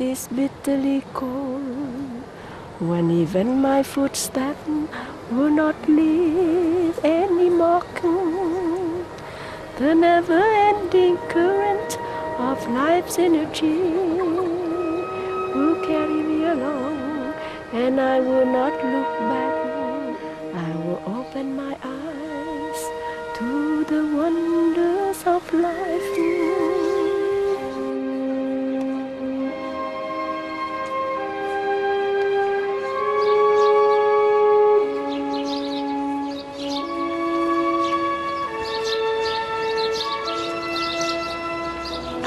is bitterly cold, when even my footsteps will not leave any mark. The never-ending current of life's energy will carry me along, and I will not look back. I will open my eyes to the wonders of life.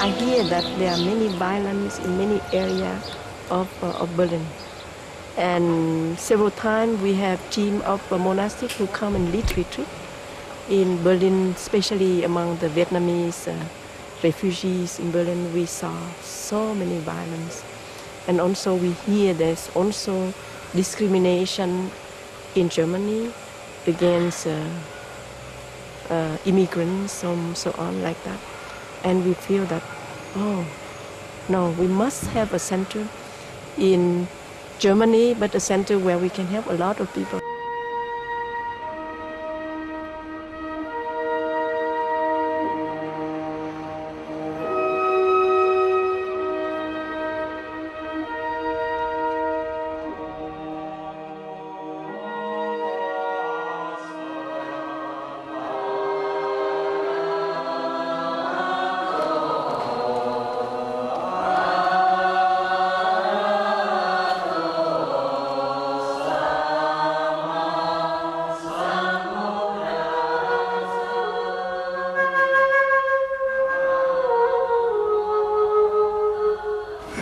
I hear that there are many violence in many areas of Berlin. And several times we have team of monastics who come and lead retreat in Berlin, especially among the Vietnamese refugees in Berlin. We saw so many violence. And also we hear there's also discrimination in Germany against immigrants, so on like that. And we feel that, oh, no, we must have a center in Germany, but a center where we can help a lot of people.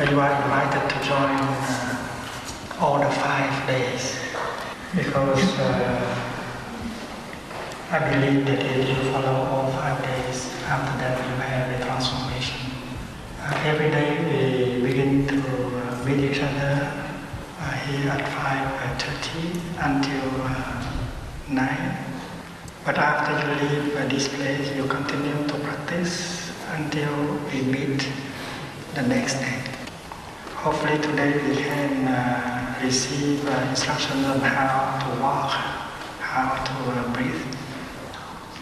You are invited to join all the 5 days because I believe that if you follow all 5 days, after that you have a transformation. Every day we begin to meet each other here at 5:30 until 9. But after you leave this place, you continue to practice until we meet the next day. Hopefully today we can receive instructions on how to walk, how to breathe,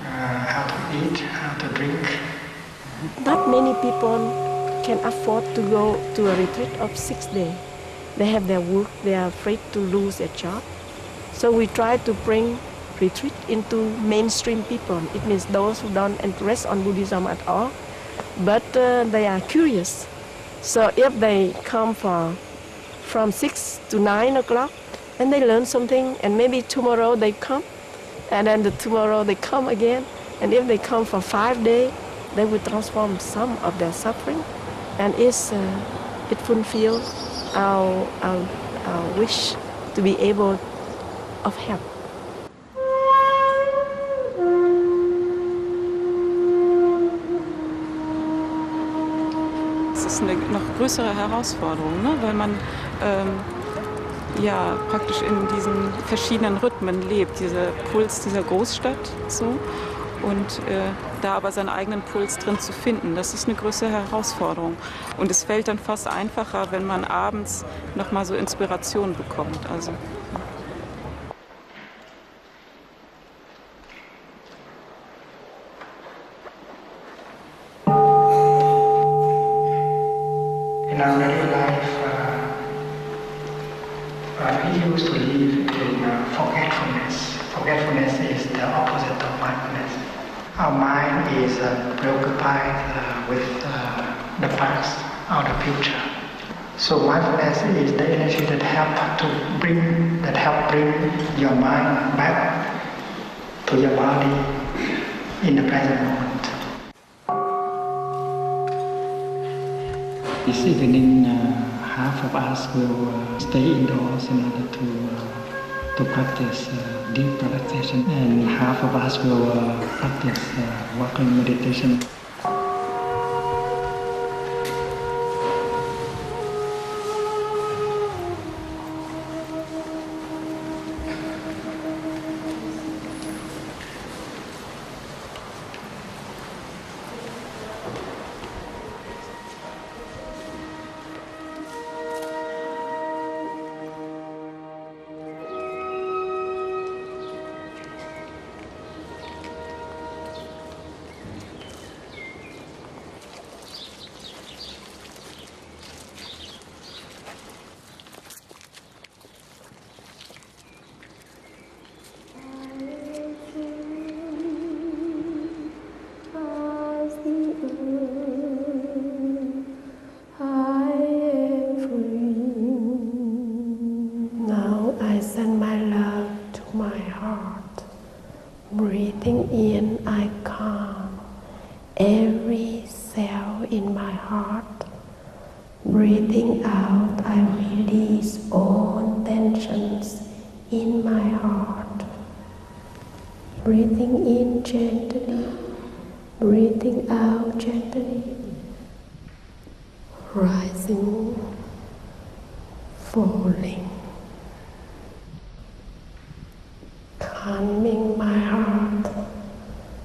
how to eat, how to drink. Not many people can afford to go to a retreat of 6 days. They have their work, they are afraid to lose their job. So we try to bring retreat into mainstream people. It means those who don't interest on Buddhism at all, but they are curious. So if they come from 6 to 9 o'clock, and they learn something, and maybe tomorrow they come, and then tomorrow they come again, and if they come for 5 days, they will transform some of their suffering, and it fulfills our wish to be able of help. Das ist eine noch größere Herausforderung, ne? Weil man ja praktisch in diesen verschiedenen Rhythmen lebt, dieser Puls dieser Großstadt so, und da aber seinen eigenen Puls drin zu finden, das ist eine größere Herausforderung. Und es fällt dann fast einfacher, wenn man abends nochmal so Inspiration bekommt. Also. In our daily life, we used to live in forgetfulness. Forgetfulness is the opposite of mindfulness. Our mind is preoccupied with the past or the future. So mindfulness is the energy that help bring your mind back to your body in the present moment. This evening, half of us will stay indoors in order to practice deep relaxation, and half of us will practice walking meditation. Breathing in, I calm every cell in my heart. Breathing out, I release all tensions in my heart. Breathing in gently, breathing out gently. Rising, falling. Calming my heart,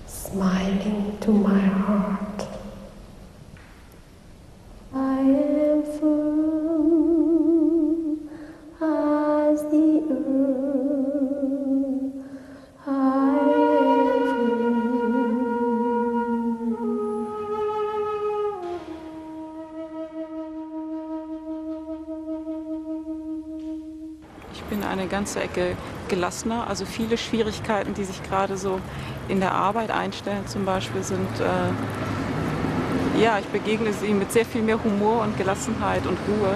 smiling to my heart. I am firm as the earth. I am firm. Ich bin eine ganze Ecke gelassener. Also viele Schwierigkeiten, die sich gerade so in der Arbeit einstellen zum Beispiel, sind, ich begegne sie mit sehr viel mehr Humor und Gelassenheit und Ruhe.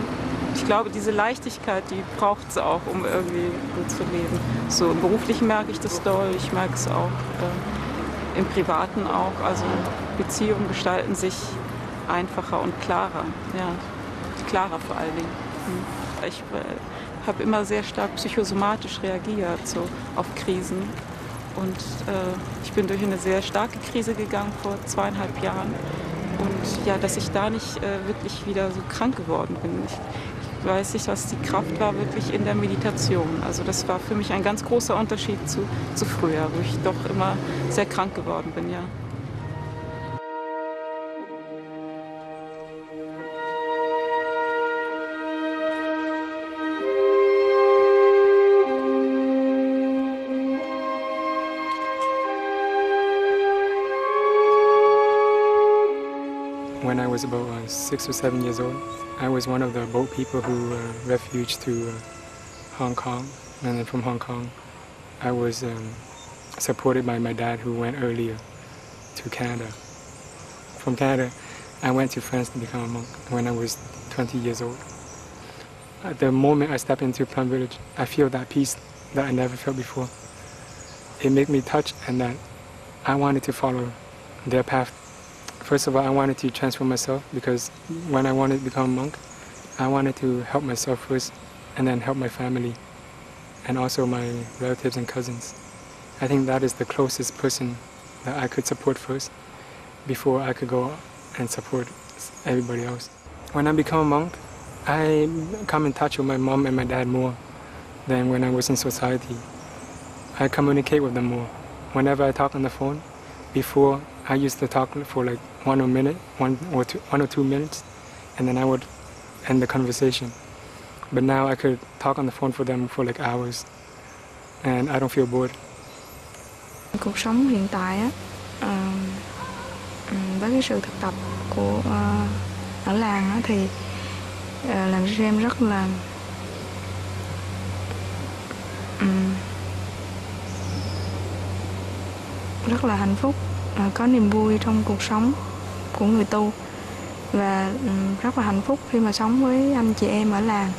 Ich glaube, diese Leichtigkeit, die braucht es auch, um irgendwie gut zu leben. So im Beruflichen merke ich das doll, ich merke es auch im Privaten auch. Also Beziehungen gestalten sich einfacher und klarer. Ja, klarer vor allen Dingen. Ich habe immer sehr stark psychosomatisch reagiert so auf Krisen. Und ich bin durch eine sehr starke Krise gegangen vor 2,5 Jahren. Und ja, dass ich da nicht wirklich wieder so krank geworden bin. Ich weiß nicht, was die Kraft war, wirklich in der Meditation. Also das war für mich ein ganz großer Unterschied zu früher, wo ich doch immer sehr krank geworden bin, ja. When I was about 6 or 7 years old, I was one of the boat people who refuged to Hong Kong. And then from Hong Kong, I was supported by my dad, who went earlier to Canada. From Canada, I went to France to become a monk when I was 20 years old. At the moment I step into Plum Village, I feel that peace that I never felt before. It made me touch, and that I wanted to follow their path. First of all, I wanted to transform myself, because when I wanted to become a monk, I wanted to help myself first and then help my family and also my relatives and cousins. I think that is the closest person that I could support first before I could go and support everybody else. When I become a monk, I come in touch with my mom and my dad more than when I was in society. I communicate with them more. Whenever I talk on the phone, before I used to talk for like 1 or 2 minutes, and then I would end the conversation. But now I could talk on the phone for them for like hours, and I don't feel bored. Cuộc sống hiện tại á, với cái sự thực tập của ở làng á, thì làm cho em rất là hạnh phúc, có niềm vui trong cuộc sống của người tu, và rất là hạnh phúc khi mà sống với anh chị em ở làng.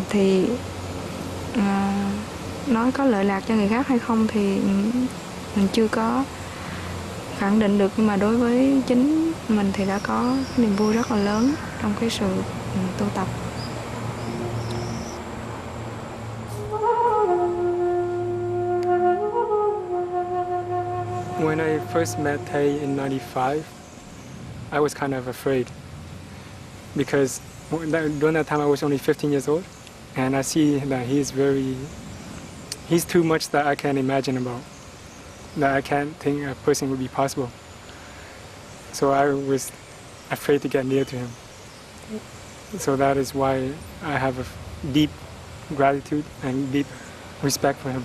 Thì nói có lợi lạc cho người khác hay không thì mình chưa có khẳng định được, nhưng mà đối với chính mình thì đã có niềm vui rất là lớn trong cái sự tu tập. When I first met Thay in '95, I was kind of afraid, because during that time I was only 15 years old, and I see that he's too much that I can't imagine about, that I can't think a person would be possible. So I was afraid to get near to him. So that is why I have a deep gratitude and deep respect for him.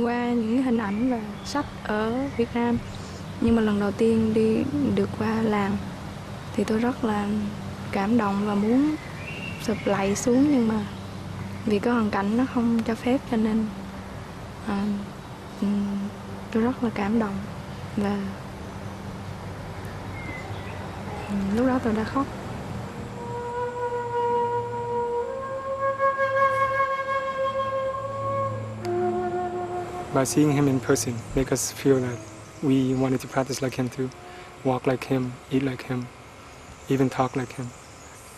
Qua những hình ảnh và sách ở Việt Nam, nhưng mà lần đầu tiên đi được qua làng thì tôi rất là cảm động và muốn sụp lạy xuống, nhưng mà vì cái hoàn cảnh nó không cho phép, cho nên tôi rất là cảm động, và lúc đó tôi đã khóc. by seeing him in person, make us feel that we wanted to practice like him too, walk like him, eat like him, even talk like him.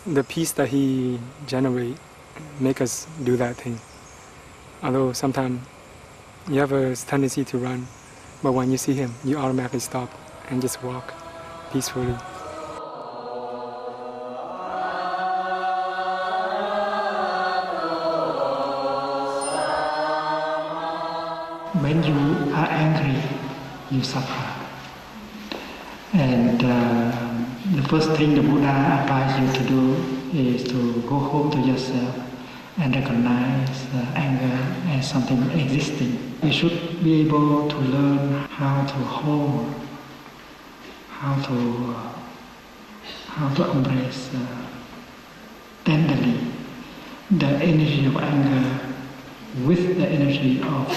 The peace that he generates make us do that thing. Although sometimes you have a tendency to run, but when you see him, you automatically stop and just walk peacefully. When you are angry, you suffer. And the first thing the Buddha advised you to do is to go home to yourself and recognize anger as something existing. You should be able to learn how to hold, how to embrace tenderly the energy of anger with the energy of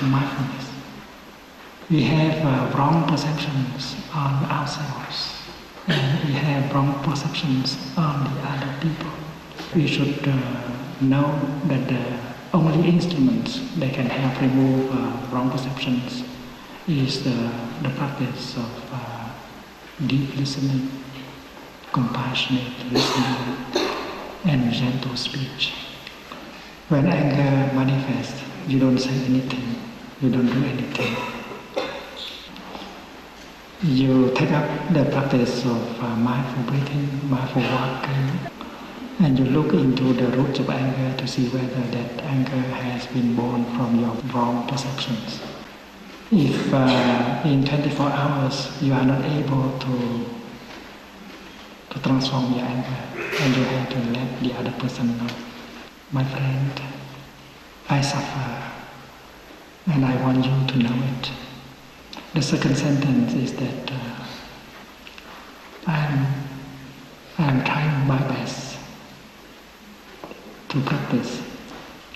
mindfulness. We have wrong perceptions on ourselves, and we have wrong perceptions on the other people. We should know that the only instruments that can help remove wrong perceptions is the practice of deep listening, compassionate listening, and gentle speech. When anger manifests, you don't say anything, you don't do anything. You take up the practice of mindful breathing, mindful walking, and you look into the roots of anger to see whether that anger has been born from your wrong perceptions. If in 24 hours you are not able to transform your anger, and you have to let the other person know, my friend, I suffer, and I want you to know it. The second sentence is that I'm trying my best to practice.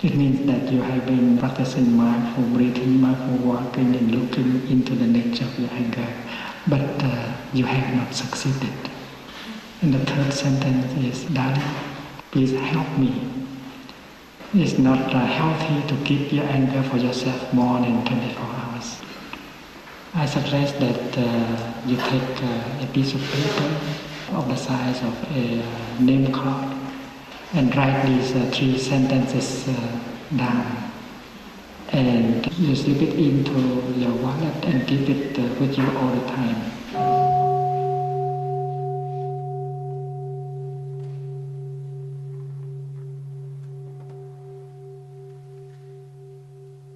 It means that you have been practicing mindful breathing, mindful walking, and looking into the nature of your anger, but you have not succeeded. And the third sentence is, darling, please help me. It's not healthy to keep your anger for yourself more than 24 hours. I suggest that you take a piece of paper of the size of a name card and write these 3 sentences down. And you slip it into your wallet and keep it with you all the time.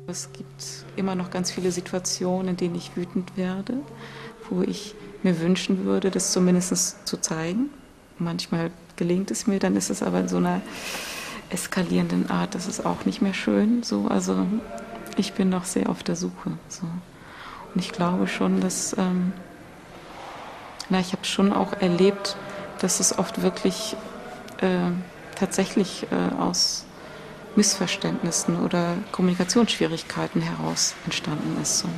Es gibt immer noch ganz viele Situationen, in denen ich wütend werde, wo ich mir wünschen würde, das zumindest zu zeigen. Manchmal gelingt es mir, dann ist es aber in so einer eskalierenden Art, das ist auch nicht mehr schön. So, also ich bin noch sehr auf der Suche. So. Und ich glaube schon, dass, ich habe schon auch erlebt, dass es oft wirklich tatsächlich aus Missverständnissen oder Kommunikationsschwierigkeiten heraus entstanden ist. So.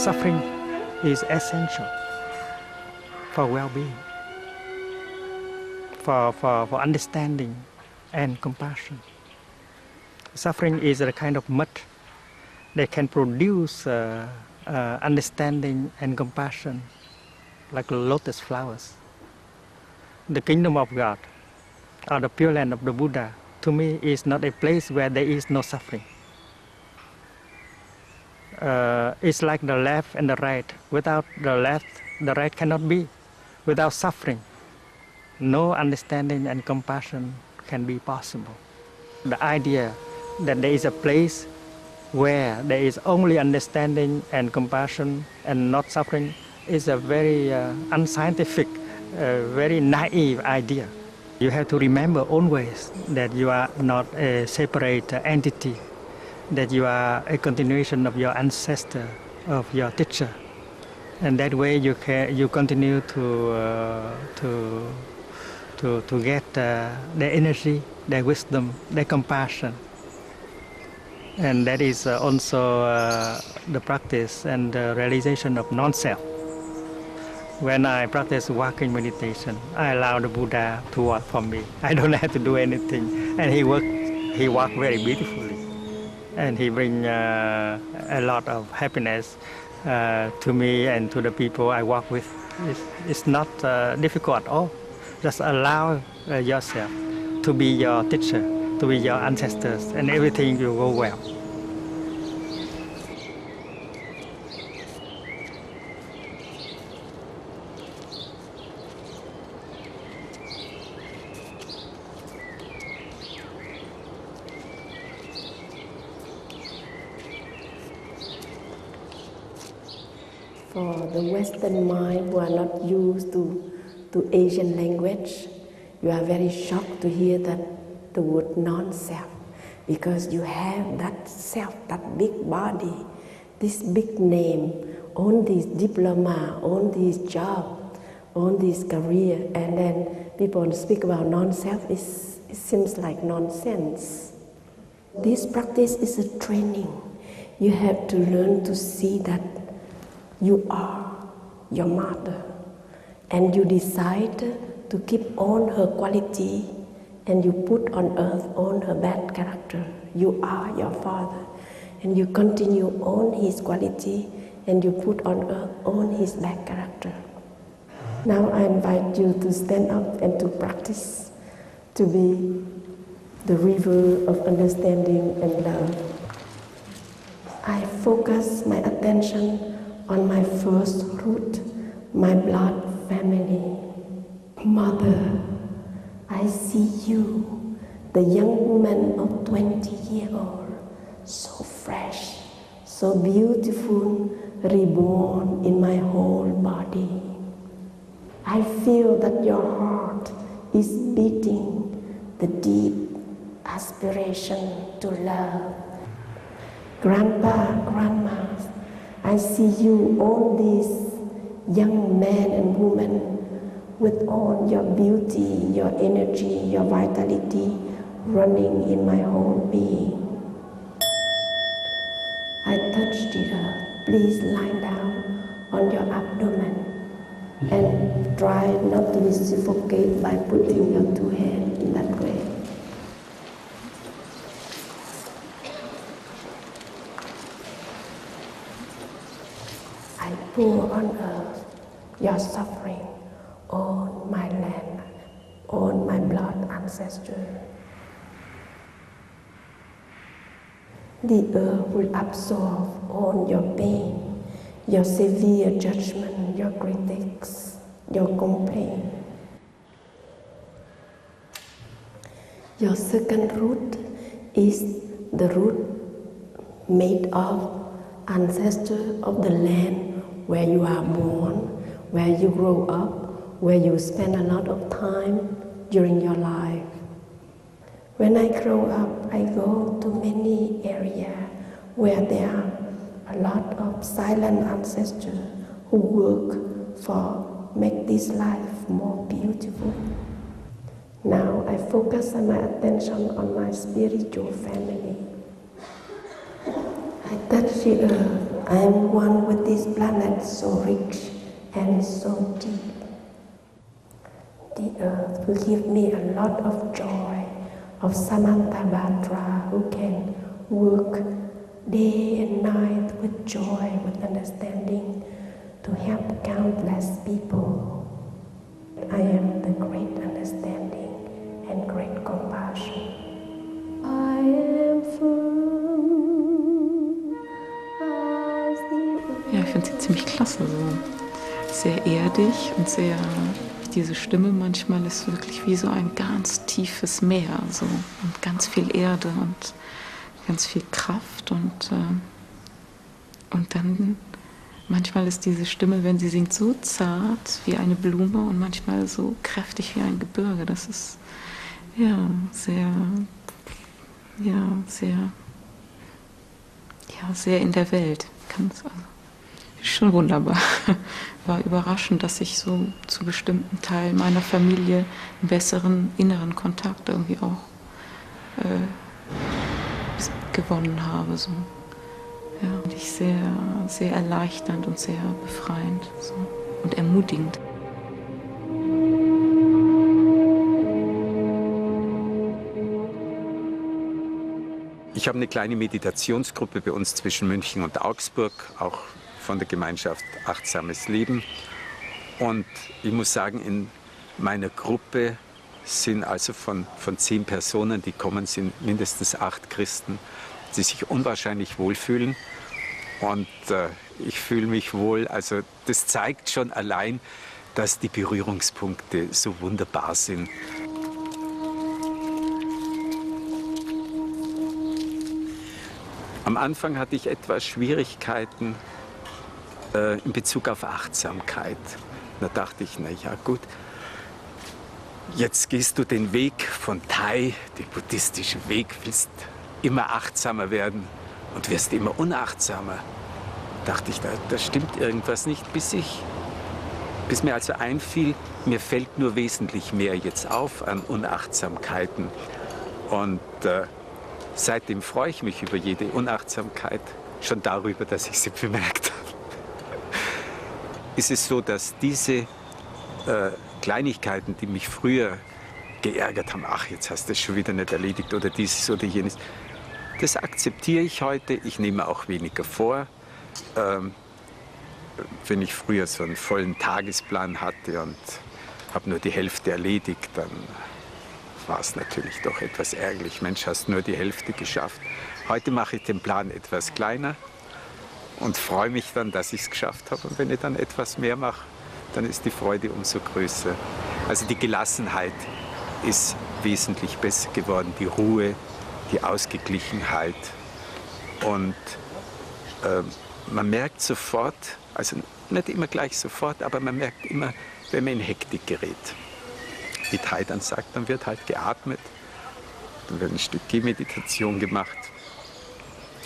Suffering is essential for well-being, for understanding and compassion. Suffering is a kind of mud that can produce understanding and compassion like lotus flowers. The kingdom of God, or the Pure Land of the Buddha, to me is not a place where there is no suffering. It's like the left and the right. Without the left, the right cannot be. Without suffering, no understanding and compassion can be possible. The idea that there is a place where there is only understanding and compassion and not suffering is a very unscientific, very naive idea. You have to remember always that you are not a separate entity, that you are a continuation of your ancestor, of your teacher, and that way you continue to get their energy, their wisdom, their compassion, and that is also the practice and the realization of non-self. When I practice walking meditation, I allow the Buddha to walk for me. I don't have to do anything, and he walked very beautifully, and he brings a lot of happiness to me and to the people I walk with. It's not difficult at all. Just allow yourself to be your teacher, to be your ancestors, and everything will go well. For the Western mind who are not used to Asian language, you are very shocked to hear that the word non-self, because you have that self, that big body, this big name, own this diploma, own this job, own this career, and then people speak about non-self, it seems like nonsense. This practice is a training. You have to learn to see that you are your mother, and you decide to keep on her quality, and you put on earth on her bad character. You are your father, and you continue on his quality, and you put on earth on his bad character. Now I invite you to stand up and to practice to be the river of understanding and love. I focus my attention on my first root, my blood family. Mother, I see you, the young woman of 20 years old, so fresh, so beautiful, reborn in my whole body. I feel that your heart is beating the deep aspiration to love. Grandpa, Grandma, I see you, all these young men and women, with all your beauty, your energy, your vitality running in my whole being. I touch the earth. Please lie down on your abdomen and try not to be suffocated by putting your two hands in that way. I pour on earth your suffering on my land, on my blood ancestors. The earth will absorb all your pain, your severe judgment, your critics, your complaint. Your second root is the root made of ancestors of the land where you are born, where you grow up, where you spend a lot of time during your life. When I grow up, I go to many areas where there are a lot of silent ancestors who work for make this life more beautiful. Now I focus my attention on my spiritual family. I touch the earth. I am one with this planet so rich and so deep. The earth will give me a lot of joy, of Samantabhadra, who can work day and night with joy, with understanding, to help countless people. I am the great understanding and great compassion. I am firm as the earth. Ja, ich finde sie ziemlich klasse, so sehr erdig und sehr, diese Stimme manchmal ist wirklich wie so ein ganz tiefes Meer, so, und ganz viel Erde und ganz viel Kraft und dann manchmal ist diese Stimme, wenn sie singt, so zart wie eine Blume und manchmal so kräftig wie ein Gebirge. Das ist sehr in der Welt. Schon wunderbar. War überraschend, dass ich so zu bestimmten Teilen meiner Familie einen besseren inneren Kontakt irgendwie auch gewonnen habe. So. Ja, und ich sehr, sehr erleichternd und sehr befreiend so. Und ermutigend. Ich habe eine kleine Meditationsgruppe bei uns zwischen München und Augsburg, auch von der Gemeinschaft Achtsames Leben. Und ich muss sagen, in meiner Gruppe sind also von 10 Personen, die kommen, sind mindestens 8 Christen, die sich unwahrscheinlich wohlfühlen. Und ich fühle mich wohl. Also das zeigt schon allein, dass die Berührungspunkte so wunderbar sind. Am Anfang hatte ich etwas Schwierigkeiten in Bezug auf Achtsamkeit. Da dachte ich, na ja gut, jetzt gehst du den Weg von Thai, den buddhistischen Weg, willst immer achtsamer werden und wirst immer unachtsamer. Dachte ich, da stimmt irgendwas nicht, bis mir also einfiel, mir fällt nur wesentlich mehr jetzt auf an Unachtsamkeiten. Und seitdem freue ich mich über jede Unachtsamkeit, schon darüber, dass ich sie bemerkt habe. Ist es so, dass diese Kleinigkeiten, die mich früher geärgert haben, ach, jetzt hast du es schon wieder nicht erledigt oder dieses oder jenes, das akzeptiere ich heute. Ich nehme auch weniger vor. Wenn ich früher so einen vollen Tagesplan hatte und habe nur die Hälfte erledigt, dann war es natürlich doch etwas ärgerlich. Mensch, hast nur die Hälfte geschafft. Heute mache ich den Plan etwas kleiner und freue mich dann, dass ich es geschafft habe. Und wenn ich dann etwas mehr mache, dann ist die Freude umso größer. Also die Gelassenheit ist wesentlich besser geworden, die Ruhe, die Ausgeglichenheit. Und man merkt sofort, also nicht immer gleich sofort, aber man merkt immer, wenn man in Hektik gerät. Wie Thai dann sagt, dann wird halt geatmet, dann wird ein Stück Gehmeditation gemacht.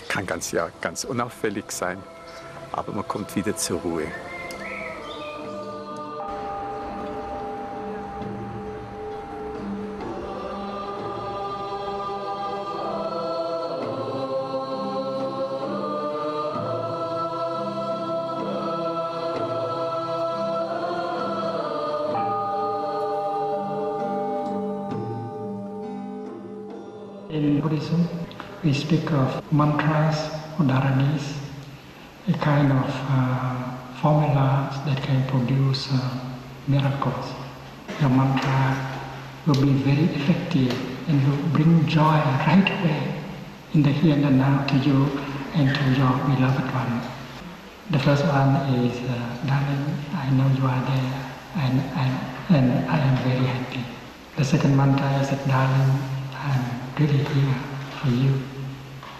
Kann ganz unauffällig sein, aber man kommt wieder zur Ruhe. In Buddhism, we speak of mantras or dharanis, a kind of formulas that can produce miracles. Your mantra will be very effective and will bring joy right away in the here and the now to you and to your beloved one. The first one is, darling, I know you are there and I am very happy. The second mantra is, darling, I'm really here for you.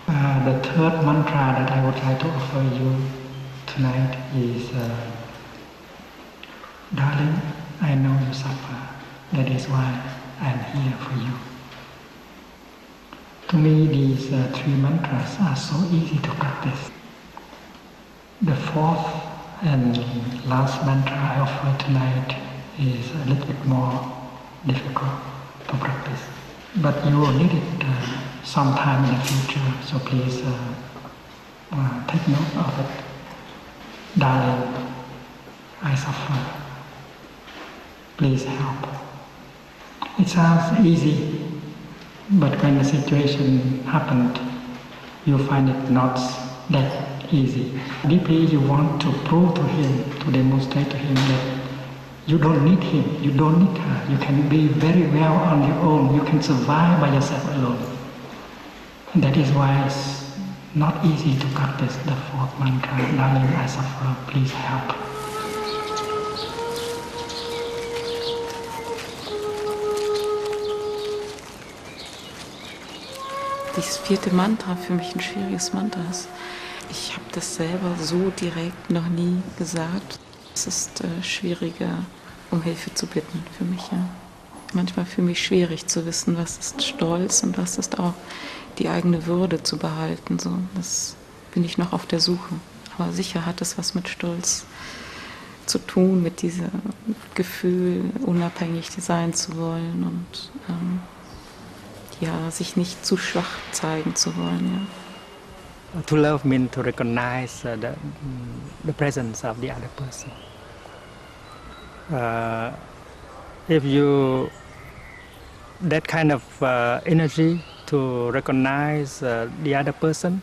The third mantra that I would like to offer you tonight is, darling, I know you suffer. That is why I'm here for you. To me, these 3 mantras are so easy to practice. The fourth and last mantra I offer tonight is a little bit more difficult to practice. But you will need it sometime in the future, so please take note of it. Darling, I suffer. Please help. It sounds easy, but when the situation happened, you find it not that easy. Deeply you want to prove to him, to demonstrate to him that you don't need him, you don't need her. You can be very well on your own. You can survive by yourself alone. And that is why it's not easy to practice the fourth mantra, darling, I suffer, please help. das 4. Mantra für mich ein schwieriges Mantra ist. Ich habe das selber so direkt noch nie gesagt. Es ist schwieriger, um Hilfe zu bitten für mich. Ja. Manchmal für mich schwierig zu wissen, was ist Stolz und was ist auch die eigene Würde zu behalten. So, das bin ich noch auf der Suche. Aber sicher hat es was mit Stolz zu tun, mit diesem Gefühl, unabhängig sein zu wollen und ja, sich nicht zu schwach zeigen zu wollen. Ja. To love means to recognize the presence of the other person. If you that kind of energy to recognize the other person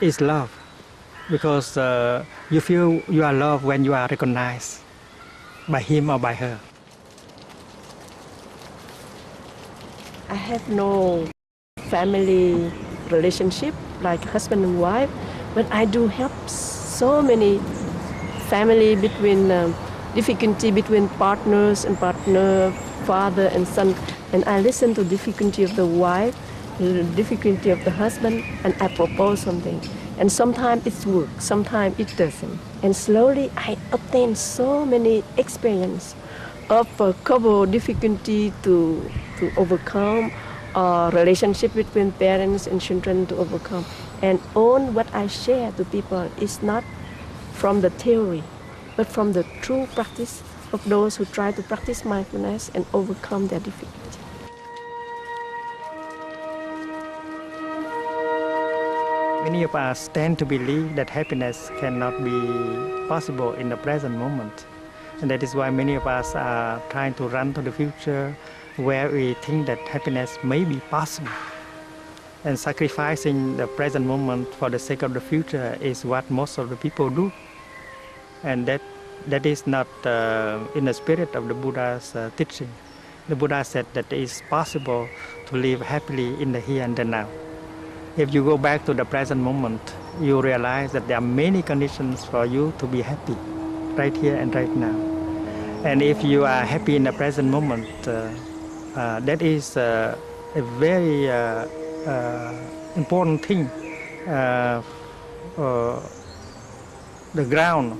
is love, because you feel you are loved when you are recognized by him or by her. I have no family relationship like husband and wife, but I do help so many family between difficulty between partners and partner, father and son, and I listen to difficulty of the wife, the difficulty of the husband, and I propose something. And sometimes it works, sometimes it doesn't. And slowly I obtain so many experience of couple difficulty to overcome, or relationship between parents and children to overcome. And all what I share to people is not from the theory, but from the true practice of those who try to practice mindfulness and overcome their difficulty. Many of us tend to believe that happiness cannot be possible in the present moment. And that is why many of us are trying to run to the future where we think that happiness may be possible. And sacrificing the present moment for the sake of the future is what most of the people do. And that is not in the spirit of the Buddha's teaching. The Buddha said that it is possible to live happily in the here and the now. If you go back to the present moment, you realize that there are many conditions for you to be happy, right here and right now. And if you are happy in the present moment, that is a very important thing, the ground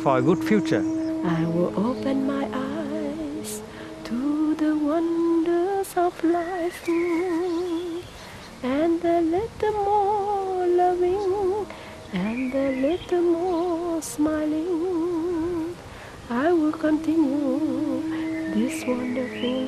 for a good future. I will open my eyes to the wonders of life, and a little more loving, and a little more smiling. I will continue this wonderful